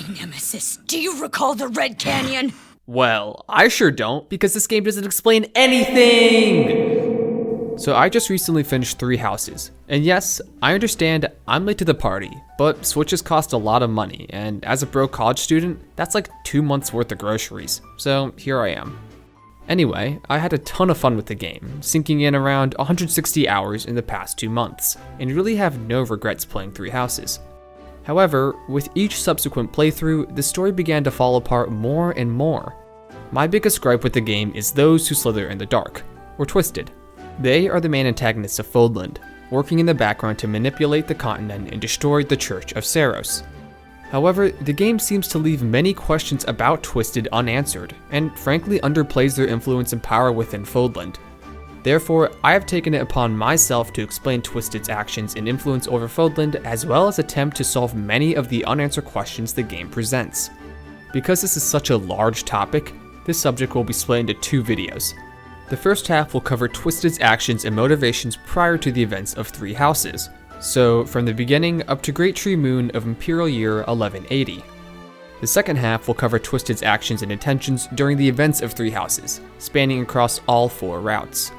Nemesis, do you recall the Red Canyon? Well, I sure don't, because this game doesn't explain anything! So I just recently finished 3 houses, and yes, I understand I'm late to the party, but Switches cost a lot of money, and as a broke college student, that's like 2 months worth of groceries, so here I am. Anyway, I had a ton of fun with the game, sinking in around 160 hours in the past 2 months, and really have no regrets playing 3 houses. However, with each subsequent playthrough, the story began to fall apart more and more. My biggest gripe with the game is those who slither in the dark, or Twisted. They are the main antagonists of Fodland, working in the background to manipulate the continent and destroy the Church of Seiros. However, the game seems to leave many questions about Twisted unanswered, and frankly underplays their influence and power within Fodland. Therefore, I have taken it upon myself to explain Twisted's actions and influence over Fodland, as well as attempt to solve many of the unanswered questions the game presents. Because this is such a large topic, this subject will be split into 2 videos. The first half will cover Twisted's actions and motivations prior to the events of 3 houses, so from the beginning up to Great Tree Moon of Imperial Year 1180. The second half will cover Twisted's actions and intentions during the events of 3 houses, spanning across all 4 routes.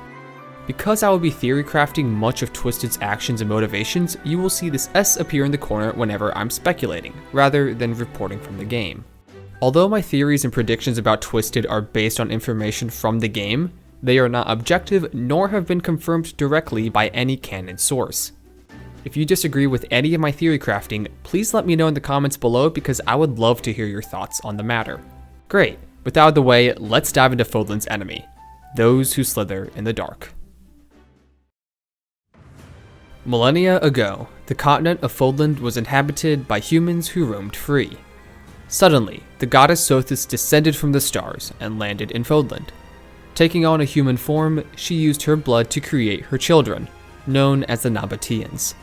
Because I will be theory crafting much of Twisted's actions and motivations, you will see this S appear in the corner whenever I'm speculating, rather than reporting from the game. Although my theories and predictions about Twisted are based on information from the game, they are not objective nor have been confirmed directly by any canon source. If you disagree with any of my theory crafting, please let me know in the comments below because I would love to hear your thoughts on the matter. Great, with that out of the way, let's dive into Fodland's enemy, those who slither in the dark. Millennia ago, the continent of Fodland was inhabited by humans who roamed free. Suddenly, the goddess Sothis descended from the stars and landed in Fodland. Taking on a human form, she used her blood to create her children, known as the Nabateans.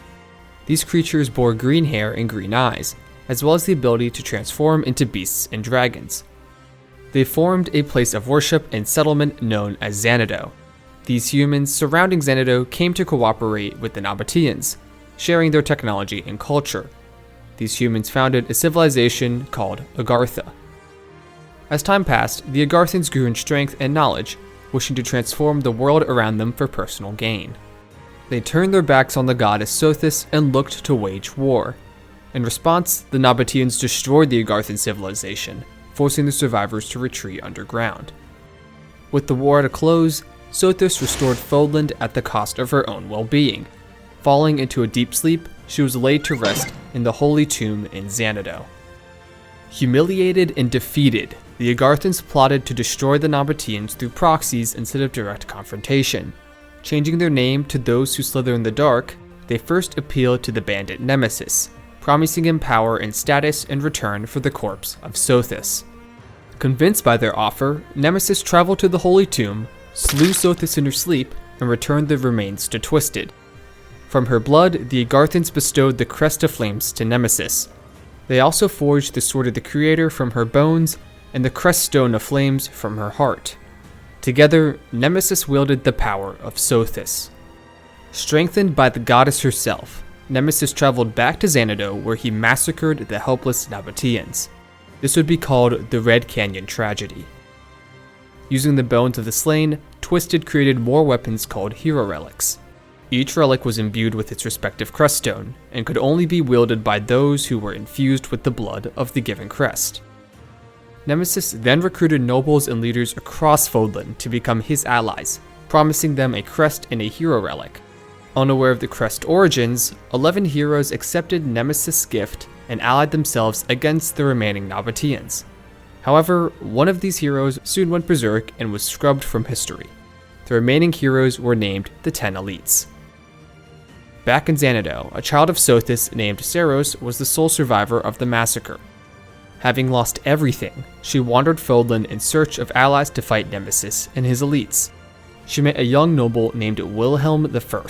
These creatures bore green hair and green eyes, as well as the ability to transform into beasts and dragons. They formed a place of worship and settlement known as Xanadu. These humans surrounding Xanadu came to cooperate with the Nabateans, sharing their technology and culture. These humans founded a civilization called Agartha. As time passed, the Agarthans grew in strength and knowledge, wishing to transform the world around them for personal gain. They turned their backs on the goddess Sothis and looked to wage war. In response, the Nabateans destroyed the Agarthan civilization, forcing the survivors to retreat underground. With the war at a close, Sothis restored Fodland at the cost of her own well-being. Falling into a deep sleep, she was laid to rest in the Holy Tomb in Xanadu. Humiliated and defeated, the Agarthans plotted to destroy the Nabateans through proxies instead of direct confrontation. Changing their name to those who slither in the dark, they first appealed to the bandit Nemesis, promising him power and status in return for the corpse of Sothis. Convinced by their offer, Nemesis traveled to the Holy Tomb, slew Sothis in her sleep, and returned the remains to Twisted. From her blood, the Agarthans bestowed the Crest of Flames to Nemesis. They also forged the Sword of the Creator from her bones and the Crest Stone of Flames from her heart. Together, Nemesis wielded the power of Sothis. Strengthened by the goddess herself, Nemesis traveled back to Xanadu where he massacred the helpless Nabateans. This would be called the Red Canyon Tragedy. Using the bones of the slain, Twisted created more weapons called Hero Relics. Each relic was imbued with its respective crest stone, and could only be wielded by those who were infused with the blood of the given crest. Nemesis then recruited nobles and leaders across Fodland to become his allies, promising them a crest and a hero relic. Unaware of the crest origins, 11 heroes accepted Nemesis' gift and allied themselves against the remaining Nabateans. However, one of these heroes soon went berserk and was scrubbed from history. The remaining heroes were named the 10 Elites. Back in Xanadu, a child of Sothis named Seiros was the sole survivor of the massacre. Having lost everything, she wandered Fodland in search of allies to fight Nemesis and his elites. She met a young noble named Wilhelm I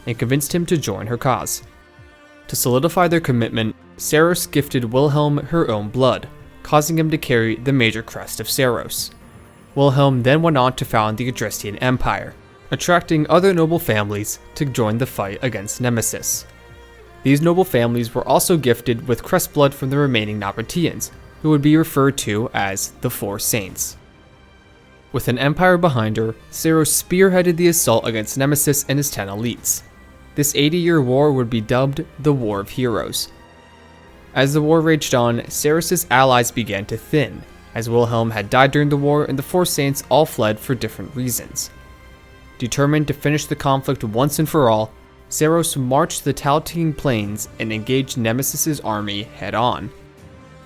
and convinced him to join her cause. To solidify their commitment, Seiros gifted Wilhelm her own blood, causing him to carry the major crest of Seiros. Wilhelm then went on to found the Adrestian Empire, attracting other noble families to join the fight against Nemesis. These noble families were also gifted with crest blood from the remaining Nabateans, who would be referred to as the Four Saints. With an empire behind her, Saros spearheaded the assault against Nemesis and his 10 elites. This 80-year war would be dubbed the War of Heroes. As the war raged on, Saros' allies began to thin, as Wilhelm had died during the war and the Four Saints all fled for different reasons. Determined to finish the conflict once and for all, Saros marched to the Talatine Plains and engaged Nemesis' army head-on.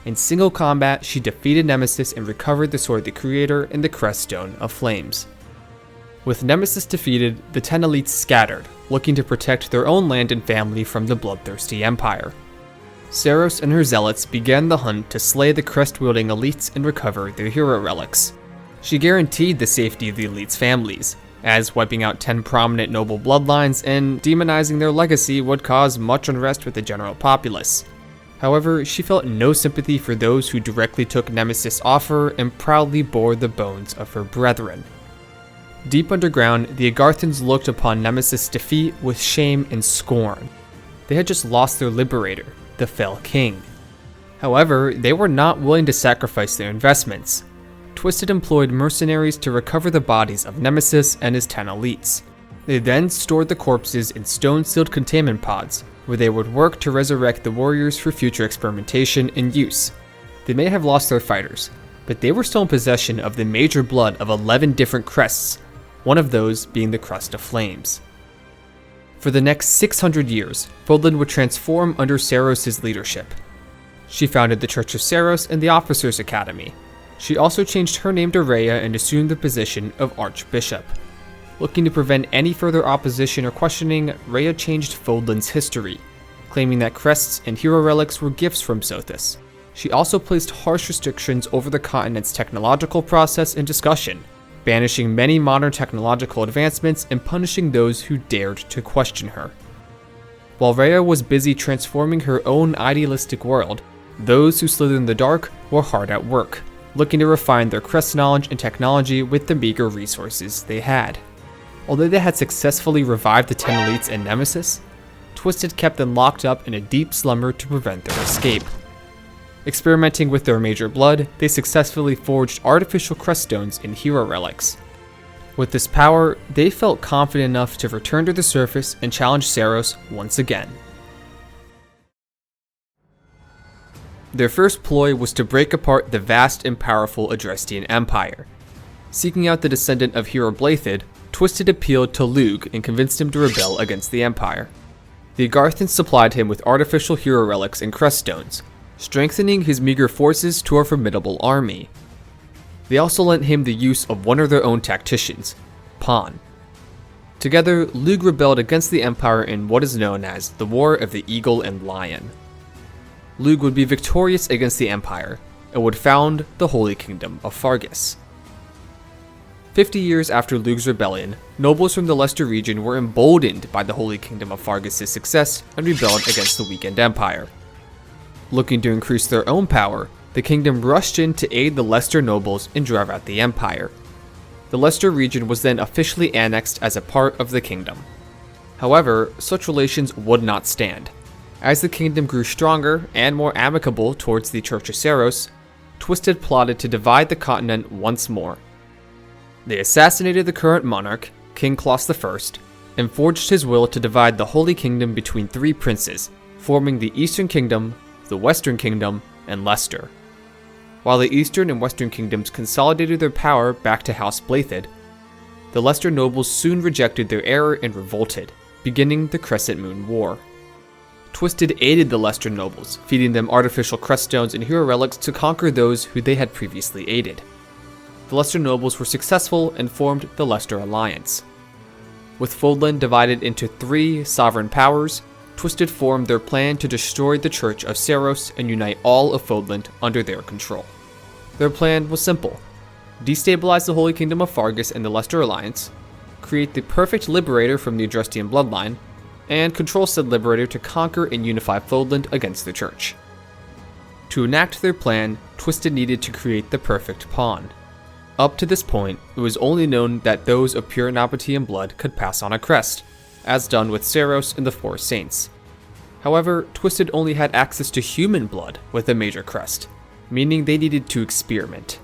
In single combat, she defeated Nemesis and recovered the Sword of the Creator and the Creststone of Flames. With Nemesis defeated, the 10 elites scattered, looking to protect their own land and family from the bloodthirsty Empire. Saros and her zealots began the hunt to slay the crest-wielding elites and recover their hero relics. She guaranteed the safety of the elites' families, as wiping out 10 prominent noble bloodlines and demonizing their legacy would cause much unrest with the general populace. However, she felt no sympathy for those who directly took Nemesis' offer and proudly bore the bones of her brethren. Deep underground, the Agarthans looked upon Nemesis' defeat with shame and scorn. They had just lost their liberator, the fell king. However, they were not willing to sacrifice their investments. TWSITD employed mercenaries to recover the bodies of Nemesis and his 10 elites. They then stored the corpses in stone-sealed containment pods, where they would work to resurrect the warriors for future experimentation and use. They may have lost their fighters, but they were still in possession of the major blood of 11 different crests, one of those being the Crest of Flames. For the next 600 years, Fodlan would transform under Saros' leadership. She founded the Church of Saros and the Officers' Academy. She also changed her name to Rhea and assumed the position of Archbishop. Looking to prevent any further opposition or questioning, Rhea changed Fodlan's history, claiming that crests and hero relics were gifts from Sothis. She also placed harsh restrictions over the continent's technological process and discussion, banishing many modern technological advancements and punishing those who dared to question her. While Rhea was busy transforming her own idealistic world, those who slithered in the dark were hard at work, looking to refine their crest knowledge and technology with the meager resources they had. Although they had successfully revived the 10 elites and Nemesis, TWSITD kept them locked up in a deep slumber to prevent their escape. Experimenting with their major blood, they successfully forged artificial creststones in hero relics. With this power, they felt confident enough to return to the surface and challenge Saros once again. Their first ploy was to break apart the vast and powerful Adrestian Empire. Seeking out the descendant of hero Blathid, TWSITD appealed to Lug and convinced him to rebel against the Empire. The Agarthans supplied him with artificial hero relics and creststones, strengthening his meager forces to a formidable army. They also lent him the use of one of their own tacticians, Pan. Together, Lug rebelled against the Empire in what is known as the War of the Eagle and Lion. Lug would be victorious against the Empire, and would found the Holy Kingdom of Fargus. 50 years after Lug's rebellion, nobles from the Leicester region were emboldened by the Holy Kingdom of Fargus' success and rebelled against the weakened Empire. Looking to increase their own power, the kingdom rushed in to aid the Leicester nobles and drive out the Empire. The Leicester region was then officially annexed as a part of the kingdom. However, such relations would not stand. As the kingdom grew stronger and more amicable towards the Church of Saros, TWSITD plotted to divide the continent once more. They assassinated the current monarch, King Klaus I, and forged his will to divide the Holy Kingdom between 3 princes, forming the Eastern Kingdom, the Western Kingdom, and Leicester. While the Eastern and Western Kingdoms consolidated their power back to House Blathid, the Leicester nobles soon rejected their error and revolted, beginning the Crescent Moon War. TWSITD aided the Leicester nobles, feeding them artificial creststones and hero relics to conquer those who they had previously aided. The Leicester nobles were successful and formed the Leicester Alliance. With Fodlan divided into 3 sovereign powers, TWSITD formed their plan to destroy the Church of Saros and unite all of Fodlan under their control. Their plan was simple: destabilize the Holy Kingdom of Fargus and the Leicester Alliance, create the perfect liberator from the Adrestian bloodline, and control said liberator to conquer and unify Fodlan against the Church. To enact their plan, TWSITD needed to create the perfect pawn. Up to this point, it was only known that those of pure Nabatean blood could pass on a crest, as done with Saros and the Four Saints. However, Twisted only had access to human blood with a major crest, meaning they needed to experiment.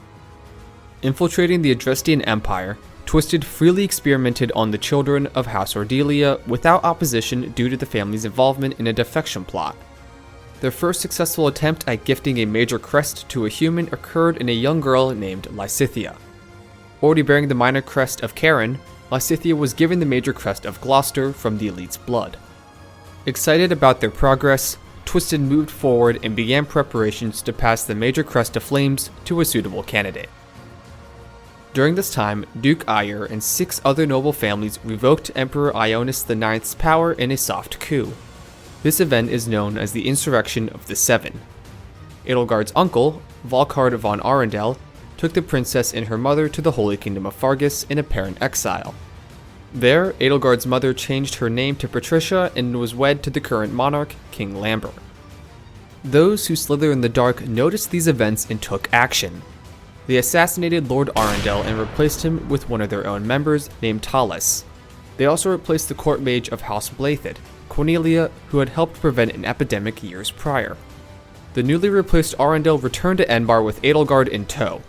Infiltrating the Adrestian Empire, Twisted freely experimented on the children of House Ordelia without opposition due to the family's involvement in a defection plot. Their first successful attempt at gifting a major crest to a human occurred in a young girl named Lysithea. Already bearing the minor crest of Karen, Lysithea was given the major crest of Gloucester from the elite's blood. Excited about their progress, Twisted moved forward and began preparations to pass the major crest of Flames to a suitable candidate. During this time, Duke Aegir and 6 other noble families revoked Emperor Ionis IX's power in a soft coup. This event is known as the Insurrection of the Seven. Edelgard's uncle, Volkard von Arundel, took the princess and her mother to the Holy Kingdom of Fargus in apparent exile. There, Edelgard's mother changed her name to Patricia and was wed to the current monarch, King Lambert. Those who slither in the dark noticed these events and took action. They assassinated Lord Arundel and replaced him with one of their own members named Talus. They also replaced the court mage of House Blathid, Cornelia, who had helped prevent an epidemic years prior. The newly replaced Arundel returned to Enbar with Edelgard in tow.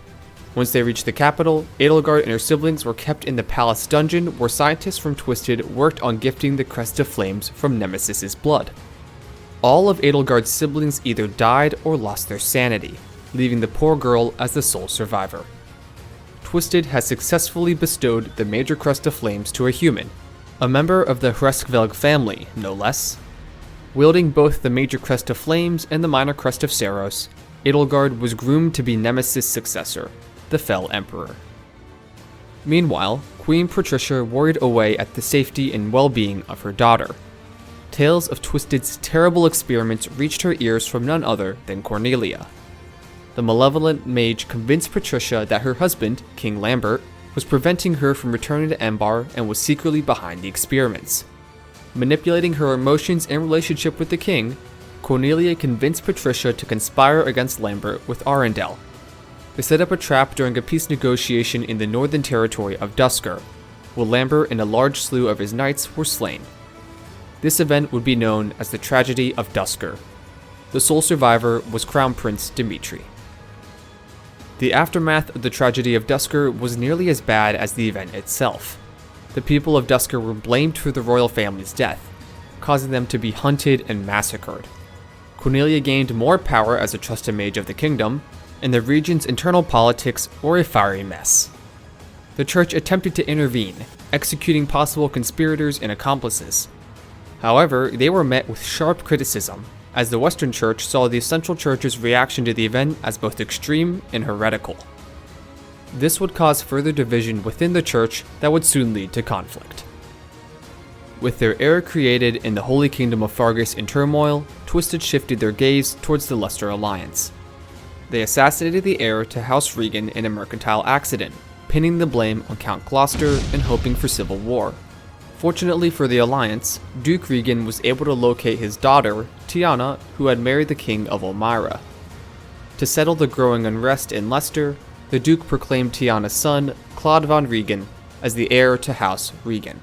Once they reached the capital, Edelgard and her siblings were kept in the palace dungeon where scientists from Twisted worked on gifting the Crest of Flames from Nemesis's blood. All of Edelgard's siblings either died or lost their sanity, leaving the poor girl as the sole survivor. Twisted has successfully bestowed the major Crest of Flames to a human, a member of the Hreskvelg family, no less. Wielding both the major Crest of Flames and the minor Crest of Saros, Edelgard was groomed to be Nemesis' successor, the Fell Emperor. Meanwhile, Queen Patricia worried away at the safety and well-being of her daughter. Tales of Twisted's terrible experiments reached her ears from none other than Cornelia. The malevolent mage convinced Patricia that her husband, King Lambert, was preventing her from returning to Embar and was secretly behind the experiments. Manipulating her emotions and relationship with the king, Cornelia convinced Patricia to conspire against Lambert with Arundel. They set up a trap during a peace negotiation in the northern territory of Duskur, where Lambert and a large slew of his knights were slain. This event would be known as the Tragedy of Duskur. The sole survivor was Crown Prince Dimitri. The aftermath of the Tragedy of Duskur was nearly as bad as the event itself. The people of Duskur were blamed for the royal family's death, causing them to be hunted and massacred. Cornelia gained more power as a trusted mage of the kingdom, and the region's internal politics were a fiery mess. The church attempted to intervene, executing possible conspirators and accomplices. However, they were met with sharp criticism, as the Western Church saw the Central Church's reaction to the event as both extreme and heretical. This would cause further division within the church that would soon lead to conflict. With their era created in the Holy Kingdom of Fargus in turmoil, Twisted shifted their gaze towards the Leicester Alliance. They assassinated the heir to House Regan in a mercantile accident, pinning the blame on Count Gloucester and hoping for civil war. Fortunately for the Alliance, Duke Regan was able to locate his daughter, Tiana, who had married the King of Elmira. To settle the growing unrest in Leicester, the Duke proclaimed Tiana's son, Claude von Regan, as the heir to House Regan.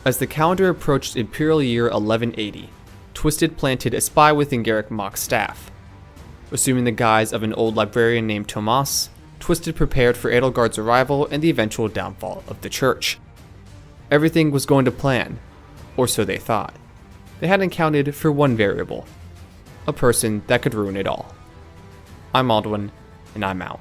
As the calendar approached Imperial Year 1180, Twisted planted a spy within Garrick Mock's staff. Assuming the guise of an old librarian named Tomas, Twisted prepared for Edelgard's arrival and the eventual downfall of the church. Everything was going to plan, or so they thought. They hadn't accounted for one variable, a person that could ruin it all. I'm Aldwin, and I'm out.